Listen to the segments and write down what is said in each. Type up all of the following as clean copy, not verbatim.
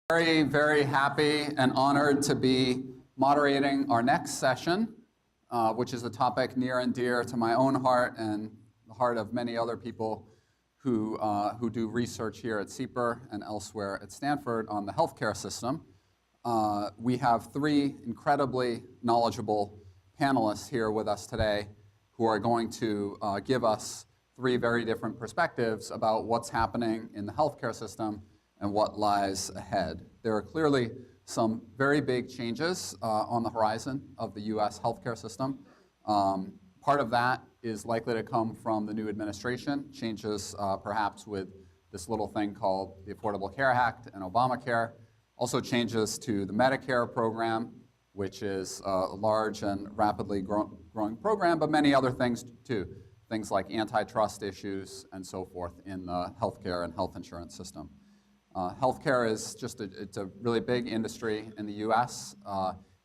Very, very happy and honored to be moderating our next session, which is a topic near and dear to my own heart and the heart of many other people who do research here at SIEPR and elsewhere at Stanford on the healthcare system. We have three incredibly knowledgeable panelists here with us today who are going to give us three very different perspectives about what's happening in the healthcare system and what lies ahead. There are clearly some very big changes on the horizon of the US healthcare system. Part of that is likely to come from the new administration, changes perhaps with this little thing called the Affordable Care Act and Obamacare. Also changes to the Medicare program, which is a large and rapidly growing program, but many other things too. Things like antitrust issues and so forth in the healthcare and health insurance system. Healthcare is just it's a really big industry in the US.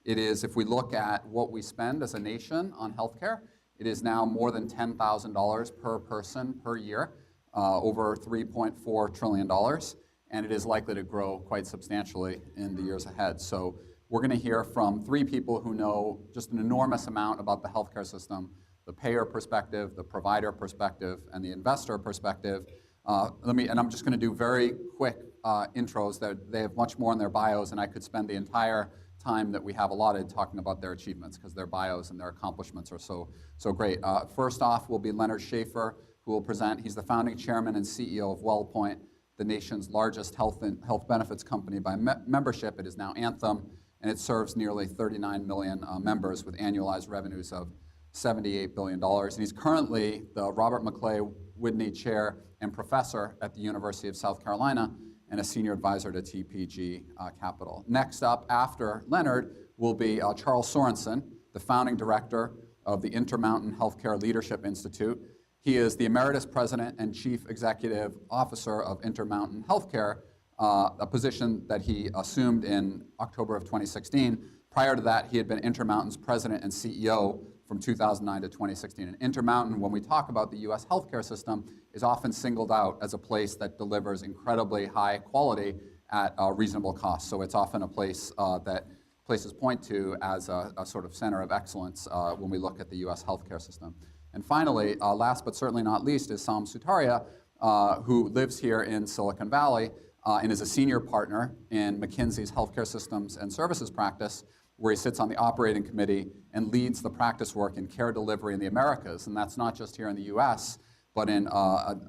It is, if we look at what we spend as a nation on healthcare, it is now more than $10,000 per person per year, over $3.4 trillion, and it is likely to grow quite substantially in the years ahead. So we're going to hear from three people who know just an enormous amount about the healthcare system, the payer perspective, the provider perspective, and the investor perspective. And I'm just going to do very quick intros. They have much more in their bios, and I could spend the entire time that we have allotted talking about their achievements because their bios and their accomplishments are so great. First off will be Leonard Schaefer, who will present. He's the founding chairman and CEO of WellPoint, the nation's largest health benefits company by membership. It is now Anthem, and it serves nearly 39 million members with annualized revenues of $78 billion. And he's currently the Robert McClay Whitney Chair and Professor at the University of South Carolina and a Senior Advisor to TPG Capital. Next up after Leonard will be Charles Sorensen, the Founding Director of the Intermountain Healthcare Leadership Institute. He is the Emeritus President and Chief Executive Officer of Intermountain Healthcare, a position that he assumed in October of 2016. Prior to that, he had been Intermountain's President and CEO from 2009 to 2016. And Intermountain, when we talk about the US healthcare system, is often singled out as a place that delivers incredibly high quality at a reasonable cost. So it's often a place that places point to as a sort of center of excellence when we look at the US healthcare system. And finally, last but certainly not least, is Sam Sutaria, who lives here in Silicon Valley and is a senior partner in McKinsey's Healthcare Systems and Services practice, where he sits on the operating committee and leads the practice work in care delivery in the Americas. And that's not just here in the US, but in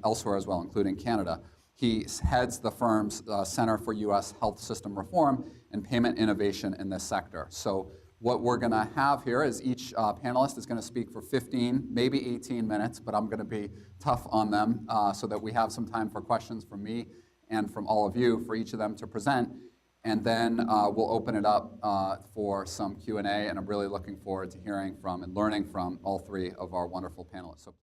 elsewhere as well, including Canada. He heads the firm's Center for US Health System Reform and Payment Innovation in this sector. So what we're going to have here is each panelist is going to speak for 15, maybe 18 minutes, but I'm going to be tough on them so that we have some time for questions from me and from all of you for each of them to present. And then we'll open it up for some Q&A, and I'm really looking forward to hearing from and learning from all three of our wonderful panelists. So